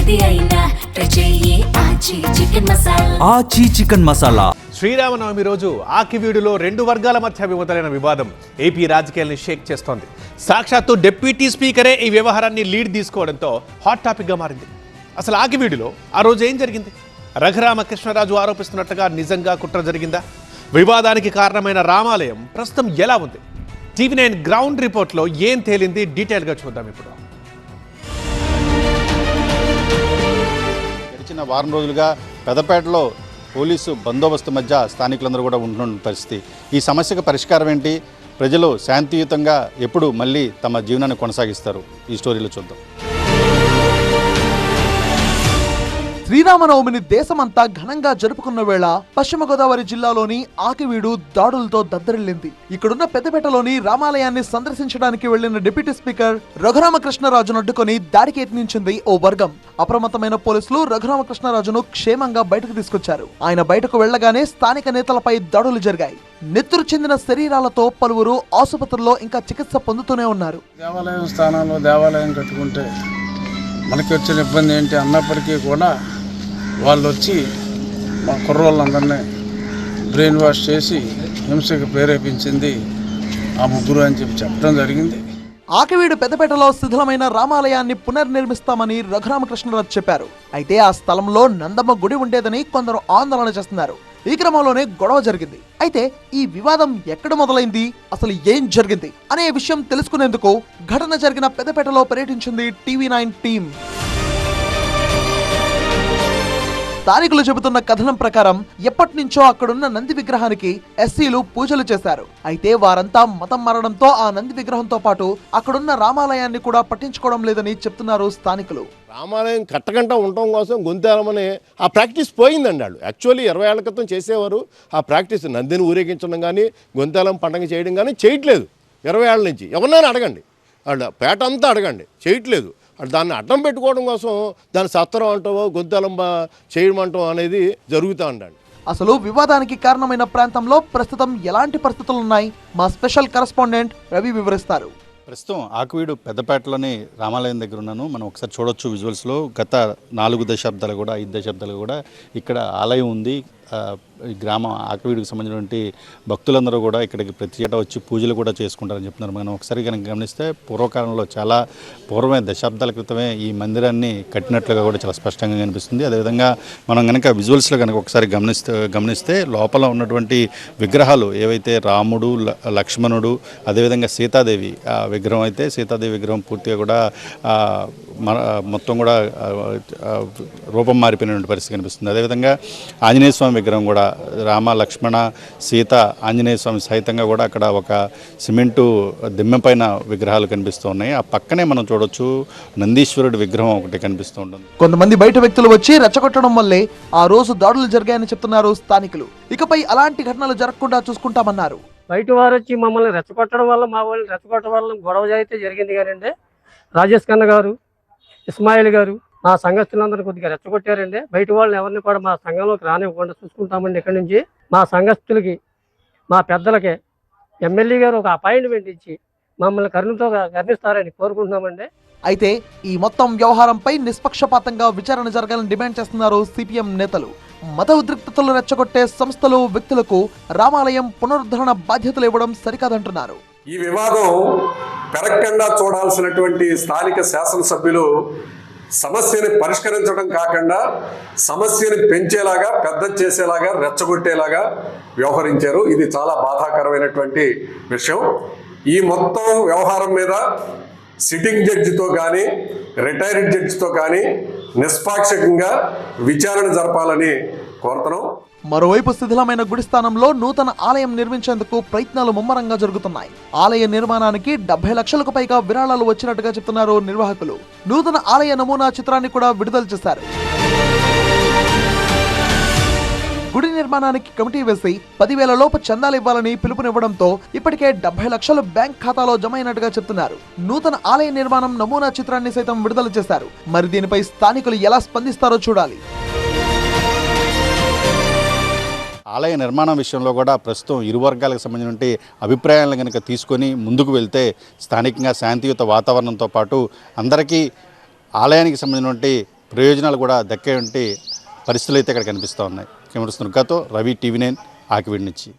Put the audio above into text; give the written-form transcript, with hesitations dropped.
ఏది అయినా ట్రై చెయ్యి ఆచి చికెన్ మసాలా. ఆచి చికెన్ మసాలా. శ్రీరామనవమి రోజు ఆకివీడులో రెండు వర్గాల మధ్య మొదలైన వివాదం ఏపీ రాజకీయాల్ని షేక్ చేస్తోంది. సాక్షాత్తు డిప్యూటీ స్పీకరే ఈ వ్యవహారాన్ని లీడ్ తీసుకోవడంతో హాట్ టాపిక్గా మారింది. అసలు ఆకివీడులో ఆ రోజు ఏం జరిగింది? రఘురామకృష్ణరాజు ఆరోపిస్తున్నట్టుగా నిజంగా కుట్ర జరిగిందా? వివాదానికి కారణమైన రామాలయం ప్రస్తుతం ఎలా ఉంది? TV9 గ్రౌండ్ రిపోర్ట్లో ఏం తేలింది? డీటెయిల్గా చూద్దాం ఇప్పుడు. గడిచిన వారం రోజులుగా పెద్దపేటలో పోలీసు బందోబస్తు మధ్య స్థానికులందరూ కూడా ఉంటున్న పరిస్థితి. ఈ సమస్యకు పరిష్కారం ఏంటి? ప్రజలు శాంతియుతంగా ఎప్పుడు మళ్ళీ తమ జీవనాన్ని కొనసాగిస్తారు? ఈ స్టోరీలో చూద్దాం. శ్రీరామనవమిని దేశమంతా ఘనంగా జరుపుకున్న వేళ పశ్చిమ గోదావరి జిల్లాలోని ఆకివీడు దాడులతో దద్దరిల్లింది. ఇక్కడున్న పెద్దపేటలోని రామాలయాన్ని సందర్శించడానికి వెళ్లిన డిప్యూటీ స్పీకర్ రఘురామకృష్ణరాజును అడ్డుకొని దాడికి యత్నించింది ఓ వర్గం. అప్రమత్తమైన పోలీసులు రఘురామకృష్ణరాజును క్షేమంగా బయటకు తీసుకొచ్చారు. ఆయన బయటకు వెళ్లగానే స్థానిక నేతలపై దాడులు జరిగాయి. నెత్తురు చెందిన శరీరాలతో పలువురు ఆసుపత్రుల్లో ఇంకా చికిత్స పొందుతూనే ఉన్నారు. దేవాలయం స్థానంలో దేవాలయం కట్టుకుంటే మనకి వచ్చిన ఇబ్బంది ఏంటి అన్నప్పటికీ కూడా వాళ్ళు వచ్చి మా కుర్రోళ్ళందరినీ బ్రెయిన్ వాష్ చేసి హింసకు ప్రేరేపించింది ఆ ముగ్గురు అని చెప్పడం జరిగింది. ఆకివీడు పెద్దపేటలో శిథిలమైన రామాలయాన్ని పునర్నిర్మిస్తామని రఘురామకృష్ణరాజు చెప్పారు. అయితే ఆ స్థలంలో నందమ్మ గుడి ఉండేదని కొందరు ఆందోళన చేస్తున్నారు. ఈ క్రమంలోనే గొడవ జరిగింది. అయితే ఈ వివాదం ఎక్కడ మొదలైంది, అసలు ఏం జరిగింది అనే విషయం తెలుసుకునేందుకు ఘటన జరిగిన పెద్దపేటలో పర్యటించింది TV9 టీం. స్థానికులు చెబుతున్న కథనం ప్రకారం ఎప్పటి నుంచో అక్కడున్న నంది విగ్రహానికి ఎస్సీలు పూజలు చేశారు. అయితే వారంతా మతం మారడంతో ఆ నంది విగ్రహంతో పాటు అక్కడున్న రామాలయాన్ని కూడా పట్టించుకోవడం లేదని చెప్తున్నారు స్థానికులు. రామాలయం కట్టగంట ఉండటం కోసం గొంతేలమని ఆ ప్రాక్టీస్ పోయిందండి. వాళ్ళు యాక్చువల్లీ 20 ఏళ్ల క్రితం చేసేవారు ఆ ప్రాక్టీస్. నందిని ఊరేగించడం కానీ గొంతేలం పండగ చేయడం కానీ చేయట్లేదు 20 ఏళ్ళ నుంచి. ఎవరినైనా అడగండి, వాళ్ళు పేట అంతా అడగండి, చేయట్లేదు. దాన్ని అడ్డం పెట్టుకోవడం కోసం దాన్ని సత్తరం అంటావో గొంతెలం చేయమంటాం అనేది జరుగుతూ ఉండండి. అసలు వివాదానికి కారణమైన ప్రాంతంలో ప్రస్తుతం ఎలాంటి పరిస్థితులున్నాయి? మా స్పెషల్ కరెస్పాండెంట్ రవి వివరిస్తారు. ప్రస్తుతం ఆకివీడు పెద్దపేటలోని రామాలయం దగ్గర ఉన్నాను. మనం ఒకసారి చూడొచ్చు విజువల్స్లో. గత 4 దశాబ్దాలు కూడా 5 దశాబ్దాలు కూడా ఇక్కడ ఆలయం ఉంది. ఈ గ్రామం ఆకివీడుకు సంబంధించినటువంటి భక్తులందరూ కూడా ఇక్కడికి ప్రతి ఏటా వచ్చి పూజలు కూడా చేసుకుంటారని చెప్తున్నారు. మనం ఒకసారి కనుక గమనిస్తే పూర్వకాలంలో చాలా పూర్వమే దశాబ్దాల క్రితమే ఈ మందిరాన్ని కట్టినట్లుగా కూడా చాలా స్పష్టంగా కనిపిస్తుంది. అదేవిధంగా మనం కనుక విజువల్స్లో కనుక ఒకసారి గమనిస్తే లోపల ఉన్నటువంటి విగ్రహాలు ఏవైతే రాముడు, లక్ష్మణుడు, అదేవిధంగా సీతాదేవి విగ్రహం అయితే సీతాదేవి విగ్రహం పూర్తిగా కూడా మొత్తం కూడా రూపం మారిపోయినటువంటి పరిస్థితి కనిపిస్తుంది. అదేవిధంగా ఆంజనేయ స్వామి విగ్రహం కూడా రామ, లక్ష్మణ, సీత, ఆంజనేయ స్వామి సహితంగా కూడా అక్కడ ఒక సిమెంటు దిమ్మె పైన విగ్రహాలు కనిపిస్తూ ఉన్నాయి. ఆ పక్కనే మనం చూడొచ్చు నందీశ్వరుడి విగ్రహం ఒకటి కనిపిస్తూ ఉంటుంది. కొంతమంది బయట వ్యక్తులు వచ్చి రెచ్చగొట్టడం వల్లే ఆ రోజు దాడులు జరిగాయని చెప్తున్నారు స్థానికులు. ఇకపై అలాంటి ఘటనలు జరగకుండా చూసుకుంటామన్నారు. బయట వారు వచ్చి మమ్మల్ని రెచ్చగొట్టడం వల్ల, మా వాళ్ళని రెచ్చగొట్టడం వల్ల గొడవ అయితే జరిగింది. కానీ రాజేష్ ఖన్నా గారు, ఇస్మాయిల్ గారు మా సంఘస్థులందరూ కొద్దిగా రెచ్చగొట్టారండి. బయట వాళ్ళని ఎవరిని కూడా మా సంఘంలోకి రానివ్వకుండా చూసుకుంటామండి. ఇక్కడి నుంచి మా సంఘస్థులకి, మా పెద్దలకి ఎమ్మెల్యే గారు ఒక అపాయింట్మెంట్ ఇచ్చి మమ్మల్ని కరుణిస్తారని కోరుకుంటున్నామండి. అయితే ఈ మొత్తం వ్యవహారంపై నిష్పక్షపాతంగా విచారణ జరగాలని డిమాండ్ చేస్తున్నారు సిపిఎం నేతలు. మత ఉద్రిక్తతలు రెచ్చగొట్టే సంస్థలు, వ్యక్తులకు రామాలయం పునరుద్ధరణ బాధ్యతలు ఇవ్వడం సరికాదంటున్నారు. ఈ వివాదం పెరగకుండా చూడాల్సినటువంటి స్థానిక శాసనసభ్యులు సమస్యని పరిష్కరించడం కాకుండా సమస్యని పెంచేలాగా, పెద్ద చేసేలాగా, రెచ్చగొట్టేలాగా వ్యవహరించారు. ఇది చాలా బాధాకరమైనటువంటి విషయం. ఈ మొత్తం వ్యవహారం మీద సిట్టింగ్ జడ్జితో కానీ రిటైర్డ్ జడ్జితో కానీ నిష్పాక్షికంగా విచారణ జరపాలని కోరుతున్నాం. మరోవైపు శిథిలమైన గుడి స్థానంలో నూతన ఆలయం నిర్మించేందుకు ప్రయత్నాలు ముమ్మరంగా జరుగుతున్నాయి. ఆలయ నిర్మాణానికి 70 లక్షలకు పైగా విరాళాలు వచ్చినట్టుగా చెప్తున్నారు నిర్వాహకులు. నూతన ఆలయ నమూనా చిత్రాన్ని కూడా విడుదల చేశారు. గుడి నిర్మాణానికి కమిటీ వేసి 10,000 లోపు చందాలు ఇవ్వాలని పిలుపునివ్వడంతో ఇప్పటికే 70 లక్షలు బ్యాంక్ ఖాతాలో జమ అయినట్టుగా చెప్తున్నారు. నూతన ఆలయ నిర్మాణం నమూనా చిత్రాన్ని సైతం విడుదల చేశారు. మరి దీనిపై స్థానికులు ఎలా స్పందిస్తారో చూడాలి. ఆలయ నిర్మాణం విషయంలో కూడా ప్రస్తుతం ఇరు వర్గాలకు సంబంధించిన అభిప్రాయాలను కనుక తీసుకొని ముందుకు వెళ్తే స్థానికంగా శాంతియుత వాతావరణంతో పాటు అందరికీ ఆలయానికి సంబంధించిన ప్రయోజనాలు కూడా దక్కేటువంటి పరిస్థితులు అయితే ఇక్కడ కనిపిస్తూ ఉన్నాయి. కెమెరా దుర్గాతో రవి, TV9 ఆకివీడు నుంచి.